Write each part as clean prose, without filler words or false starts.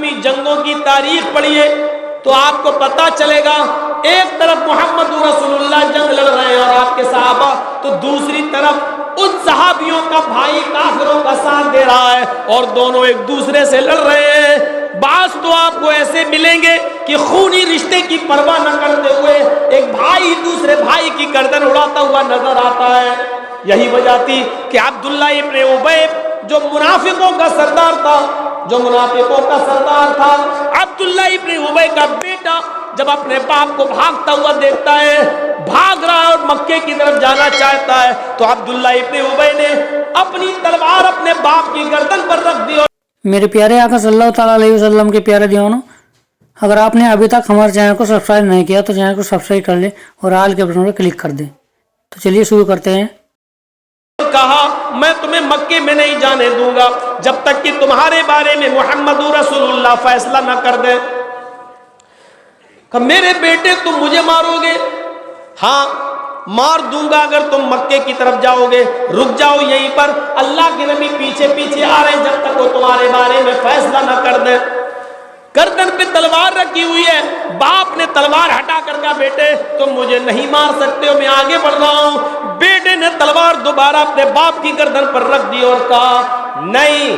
اسلامی جنگوں کی تاریخ پڑھیے تو آپ کو پتا چلے گا، ایک طرف محمد رسول اللہ جنگ لڑ رہے ہیں اور آپ کے صحابہ، تو دوسری طرف ان صحابیوں کا بھائی کافروں کا ساتھ دے رہا ہے اور دونوں ایک دوسرے سے لڑ رہے ہیں۔ بعض تو آپ کو ایسے ملیں گے کہ خونی رشتے کی پرواہ نہ کرتے ہوئے ایک بھائی دوسرے بھائی کی گردن اڑاتا ہوا نظر آتا ہے۔ یہی وجہ تھی کہ عبداللہ ابن ابی جو منافقوں کا سردار تھا، عبداللہ ابن ابی کا بیٹا جب اپنے باپ کو بھاگتا ہوا دیکھتا ہے، بھاگ رہا ہے اور مکے کی طرف جانا چاہتا ہے، تو عبداللہ ابن ابی نے اپنی تلوار اپنے باپ کی گردن پر رکھ دی۔ میرے پیارے آقا صلی اللہ تعالیٰ علیہ وسلم کے پیارے دیوانوں، اگر آپ نے ابھی تک ہمارے چینل کو سبسکرائب نہیں کیا تو چینل کو سبسکرائب کر لیں اور آل کے بٹن پر کلک کر دیں۔ تو چلیے شروع کرتے ہیں۔ کہا میں تمہیں مکے میں نہیں جانے دوں گا جب تک کہ تمہارے بارے میں محمد رسول اللہ فیصلہ نہ کر دے۔ کہ میرے بیٹے تم مجھے مارو گے؟ ہاں مار دوں گا اگر تم مکے کی طرف جاؤ گے، رک جاؤ یہیں پر، اللہ کے نبی پیچھے پیچھے آ رہے ہیں جب تک وہ تمہارے بارے میں فیصلہ نہ کر دے۔ گردن پہ تلوار رکھی ہوئی ہے، باپ نے تلوار ہٹا کر کہا بیٹے تم مجھے نہیں مار سکتے ہو، میں آگے بڑھ رہا ہوں۔ بیٹے نے تلوار دوبارہ اپنے باپ کی گردن پر رکھ دی اور کہا نہیں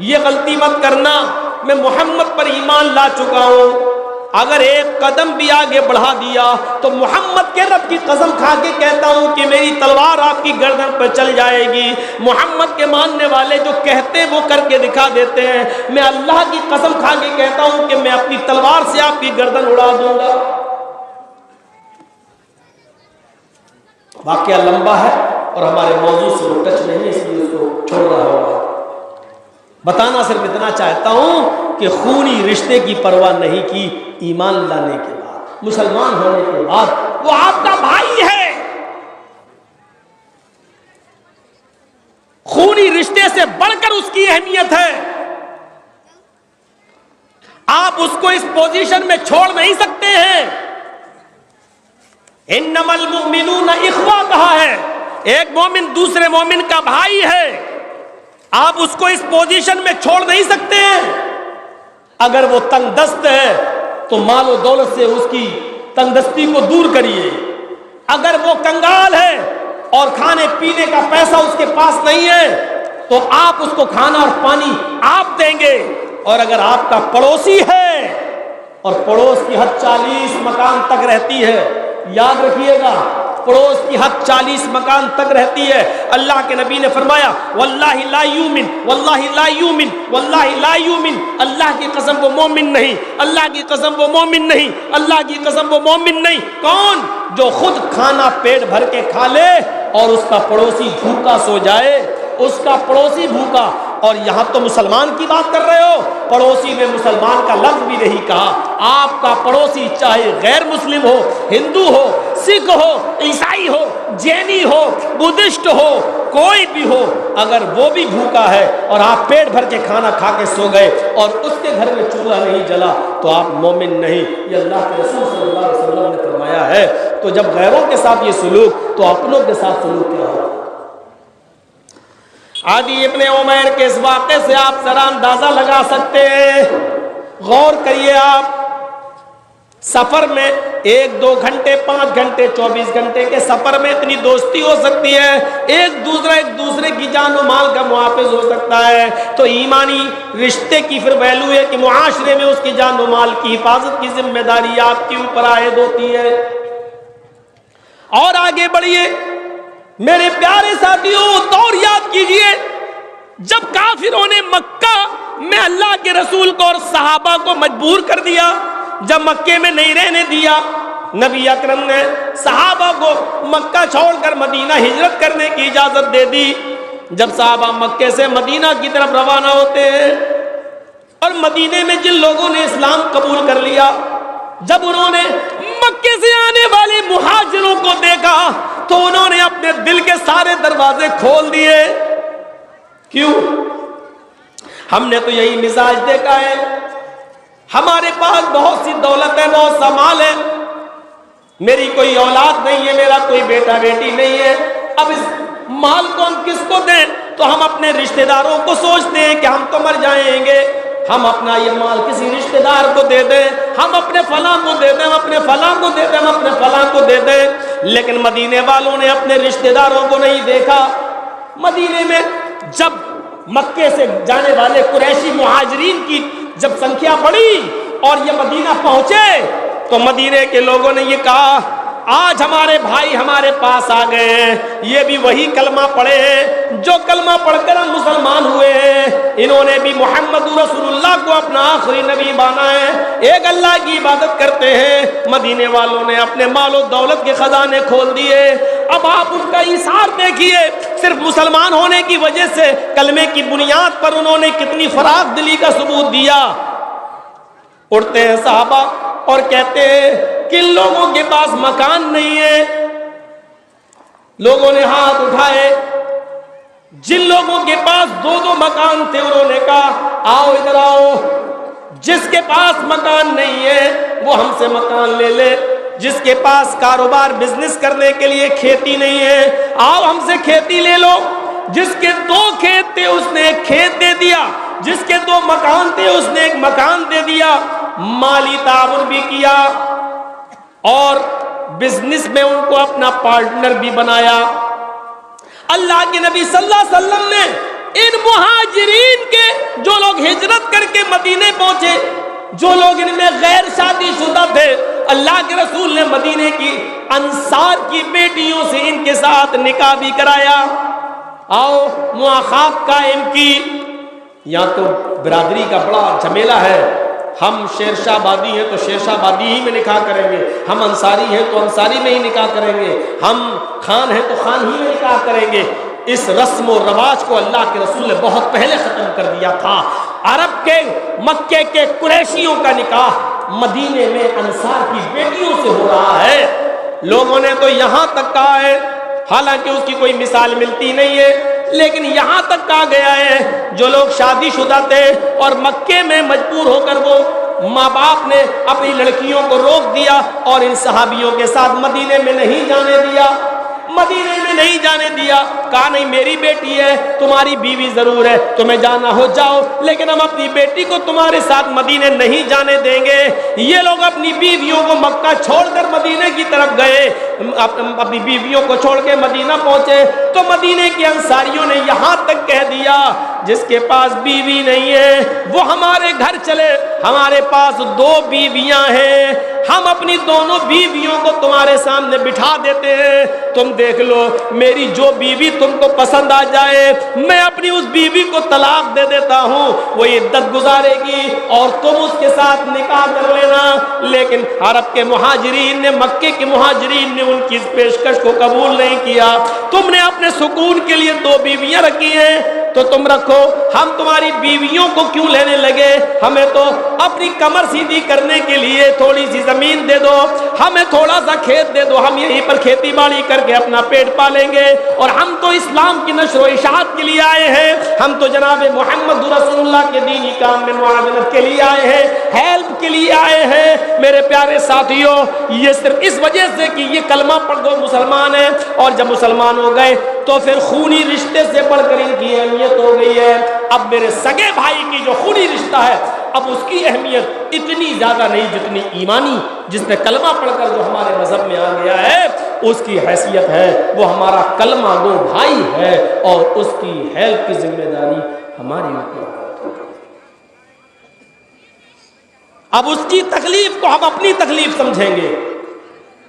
یہ غلطی مت کرنا، میں محمد پر ایمان لا چکا ہوں، اگر ایک قدم بھی آگے بڑھا دیا تو محمد کے رب کی قسم کھا کے کہتا ہوں کہ میری تلوار آپ کی گردن پر چل جائے گی۔ محمد کے ماننے والے جو کہتے وہ کر کے دکھا دیتے ہیں، میں اللہ کی قسم کھا کے کہتا ہوں کہ میں اپنی تلوار سے آپ کی گردن اڑا دوں گا۔ واقعہ لمبا ہے اور ہمارے موضوع سے وہ ٹچ نہیں ہے، اس لیے اس کو چھوڑ رہا ہوگا۔ بتانا صرف اتنا چاہتا ہوں کہ خونی رشتے کی پرواہ نہیں کی، ایمان لانے کے بعد، مسلمان ہونے کے بعد وہ آپ کا بھائی ہے۔ خونی رشتے سے بڑھ کر اس کی اہمیت ہے، آپ اس کو اس پوزیشن میں چھوڑ نہیں سکتے ہیں۔ انما المؤمنون اخوہ کہا ہے، ایک مومن دوسرے مومن کا بھائی ہے، آپ اس کو اس پوزیشن میں چھوڑ نہیں سکتے ہیں۔ اگر وہ تنگ دست ہے تو مال و دولت سے اس کی تنگ دستی کو دور کریے، اگر وہ کنگال ہے اور کھانے پینے کا پیسہ اس کے پاس نہیں ہے تو آپ اس کو کھانا اور پانی آپ دیں گے، اور اگر آپ کا پڑوسی ہے اور پڑوس کی حد 40 مکان تک رہتی ہے، یاد رکھیے گا پڑوس کی حد 40 مکان تک رہتی ہے، اللہ کے نبی نے فرمایا واللہ لا یومن، واللہ لا یومن، واللہ لا یومن، اللہ کی قسم وہ مومن نہیں، اللہ کی قسم وہ مومن نہیں، اللہ کی قسم وہ مومن نہیں۔ کون؟ جو خود کھانا پیٹ بھر کے کھا لے اور اس کا پڑوسی بھوکا سو جائے، اس کا پڑوسی بھوکا۔ اور یہاں تو مسلمان کی بات کر رہے ہو، پڑوسی میں مسلمان کا لفظ بھی نہیں کہا، آپ کا پڑوسی چاہے غیر مسلم ہو، ہندو ہو، سکھ ہو، عیسائی ہو، جینی ہو، بدھسٹ ہو، کوئی بھی ہو، اگر وہ بھی بھوکا ہے اور آپ پیٹ بھر کے کھانا کھا کے سو گئے اور اس کے گھر میں چولہا نہیں جلا تو آپ مومن نہیں، یہ اللہ کے رسول صلی اللہ علیہ وسلم نے فرمایا ہے۔ تو جب غیروں کے ساتھ یہ سلوک تو اپنوں کے ساتھ سلوک کیا ہو؟ عدی ابن عمیر کے اس واقعے سے آپ ذرا اندازہ لگا سکتے ہیں۔ غور کریے، آپ سفر میں 1-2 گھنٹے 5 گھنٹے 24 گھنٹے کے سفر میں اتنی دوستی ہو سکتی ہے، ایک دوسرے کی جان و مال کا محافظ ہو سکتا ہے، تو ایمانی رشتے کی پھر ویلو ہے کہ معاشرے میں اس کی جان و مال کی حفاظت کی ذمہ داری آپ کے اوپر عائد ہوتی ہے۔ اور آگے بڑھیے میرے پیارے ساتھیوں، دور یاد کیجئے جب کافروں نے مکہ میں اللہ کے رسول کو اور صحابہ کو مجبور کر دیا، جب مکے میں نہیں رہنے دیا، نبی اکرم نے صحابہ کو مکہ چھوڑ کر مدینہ ہجرت کرنے کی اجازت دے دی۔ جب صحابہ مکے سے مدینہ کی طرف روانہ ہوتے ہیں اور مدینے میں جن لوگوں نے اسلام قبول کر لیا، جب انہوں نے مکے سے آنے والے مہاجروں کو دیکھا تو انہوں نے اپنے دل کے سارے دروازے کھول دیے۔ کیوں؟ ہم نے تو یہی مزاج دیکھا ہے، ہمارے پاس بہت سی دولت ہے، بہت سا مال ہے، میری کوئی اولاد نہیں ہے، میرا کوئی بیٹا بیٹی نہیں ہے، اب اس مال کو ہم کس کو دیں؟ تو ہم اپنے رشتہ داروں کو سوچتے ہیں کہ ہم تو مر جائیں گے، ہم اپنا یہ مال کسی رشتہ دار کو دے دیں, ہم اپنے فلاں کو دے دیں, ہم اپنے فلاں کو دے دیں, ہم اپنے فلاں کو دے دیں. لیکن مدینے والوں نے اپنے رشتہ داروں کو نہیں دیکھا. مدینے میں جب مکے سے جانے والے قریشی مہاجرین کی جب سنکھیا بڑھی اور یہ مدینہ پہنچے تو مدینے کے لوگوں نے یہ کہا آج ہمارے بھائی ہمارے پاس آ گئے ہیں, یہ بھی وہی کلمہ پڑھے ہیں جو کلمہ پڑھ کر ہم مسلمان ہوئے ہیں, انہوں نے بھی محمد رسول اللہ کو اپنا آخری نبی مانا ہے, ایک اللہ کی عبادت کرتے ہیں. مدینے والوں نے اپنے مال و دولت کے خزانے کھول دیے. اب آپ ان کا ایثار دیکھیے, صرف مسلمان ہونے کی وجہ سے کلمے کی بنیاد پر انہوں نے کتنی فراخ دلی کا ثبوت دیا. اٹھتے ہیں صحابہ اور کہتے ہیں کن لوگوں کے پاس مکان نہیں ہے. لوگوں نے ہاتھ اٹھائے, جن لوگوں کے پاس 2 مکان تھے انہوں نے کہا آؤ ادھر آؤ, جس کے پاس مکان نہیں ہے وہ ہم سے مکان لے لے, جس کے پاس کاروبار بزنس کرنے کے لیے کھیتی نہیں ہے آؤ ہم سے کھیتی لے لو. جس کے 2 کھیت تھے اس نے ایک کھیت دے دیا, جس کے 2 مکان تھے اس نے ایک مکان دے دیا. مالی تعاون بھی کیا اور بزنس میں ان کو اپنا پارٹنر بھی بنایا. اللہ کے نبی صلی اللہ علیہ وسلم نے ان مہاجرین کے جو لوگ ہجرت کر کے مدینے پہنچے, جو لوگ ان میں غیر شادی شدہ تھے, اللہ کے رسول نے مدینے کی انصار کی بیٹیوں سے ان کے ساتھ نکاح بھی کرایا. آؤ مواخات قائم کی. یہاں تو برادری کا بڑا جھمیلا ہے, ہم شیرشاہ آبادی ہیں تو شیرشاہ آبادی ہی میں نکاح کریں گے, ہم انصاری ہیں تو انصاری میں ہی نکاح کریں گے, ہم خان ہیں تو خان ہی میں نکاح کریں گے. اس رسم و رواج کو اللہ کے رسول نے بہت پہلے ختم کر دیا تھا. عرب کے مکے کے قریشیوں کا نکاح مدینے میں انصار کی بیٹیوں سے ہو رہا ہے. لوگوں نے تو یہاں تک کہا ہے, حالانکہ اس کی کوئی مثال ملتی نہیں ہے, لیکن یہاں تک کہا گیا ہے جو لوگ شادی شدہ تھے اور مکے میں مجبور ہو کر وہ ماں باپ نے اپنی لڑکیوں کو روک دیا اور ان صحابیوں کے ساتھ مدینے میں نہیں جانے دیا, مدینے میں نہیں جانے دیا. کہا نہیں میری بیٹی ہے, تمہاری بیوی ضرور ہے, تمہیں جانا ہو جاؤ, لیکن ہم اپنی بیٹی کو تمہارے ساتھ مدینے نہیں جانے دیں گے. یہ لوگ اپنی بیویوں کو مکہ چھوڑ کر مدینے کی طرف گئے, اپنی بیویوں کو چھوڑ کے مدینہ پہنچے تو مدینے کے انصاریوں نے یہاں تک کہہ دیا جس کے پاس بیوی نہیں ہے وہ ہمارے گھر چلے, ہمارے پاس 2 بیویاں ہیں, ہم اپنی دونوں بیویوں کو تمہارے سامنے بٹھا دیتے ہیں, تم دیکھ لو, میری جو بیوی تم کو پسند آ جائے میں اپنی اس بیوی کو طلاق دے دیتا ہوں, وہ عدت گزارے گی اور تم اس کے ساتھ نکاح کر لینا. لیکن عرب کے مہاجرین نے, مکے کے مہاجرین نے ان کی اس پیشکش کو قبول نہیں کیا. تم نے اپنے سکون کے لیے 2 بیویاں رکھی ہیں تو تم رکھو, ہم تمہاری بیویوں کو کیوں لینے لگے, ہمیں تو اپنی کمر سیدھی کرنے کے لیے تھوڑی سی زمین دے دو, ہمیں تھوڑا سا کھیت دے دو, ہم یہیں پر کھیتی باڑی کر کے اپنا پیٹ پالیں گے, اور ہم تو اسلام کی نشر و اشاعت کے لیے آئے ہیں, ہم تو جناب محمد رسول اللہ کے دینی کام میں معاونت کے لیے آئے ہیں, ہیلپ کے لیے آئے ہیں. میرے پیارے ساتھیوں, یہ صرف اس وجہ سے کہ یہ کلمہ پڑھ دو مسلمان ہیں, اور جب مسلمان ہو گئے تو پھر خونی رشتے سے بڑھ کر ان کی اہمیت ہو گئی ہے. اب میرے سگے بھائی کی جو خونی رشتہ ہے اب اس کی اہمیت اتنی زیادہ نہیں جتنی ایمانی, جس نے کلمہ پڑھ کر جو ہمارے مذہب میں آ گیا ہے اس کی حیثیت ہے. وہ ہمارا کلمہ گو بھائی ہے اور اس کی ہیلپ کی ذمہ داری ہماری اوپر ہے. اب اس کی تکلیف کو ہم اپنی تکلیف سمجھیں گے,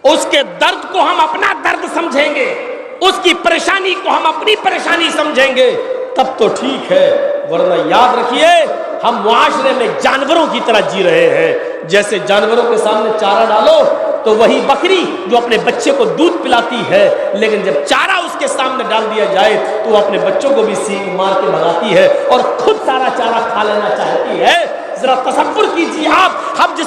اس کے درد کو ہم اپنا درد سمجھیں گے, اس کی پریشانی کو ہم اپنی پریشانی سمجھیں گے, تب تو ٹھیک ہے. ورنہ یاد رکھیے ہم معاشرے میں جانوروں کی طرح جی رہے ہیں. جیسے جانوروں کے سامنے چارہ ڈالو تو وہی بکری جو اپنے بچے کو دودھ پلاتی ہے, لیکن جب چارہ اس کے سامنے ڈال دیا جائے تو وہ اپنے بچوں کو بھی سینگ مار کے بھگاتی ہے اور خود سارا چارہ کھا لینا چاہتی ہے. ذرا تصور کیجیے آپ, ہم جس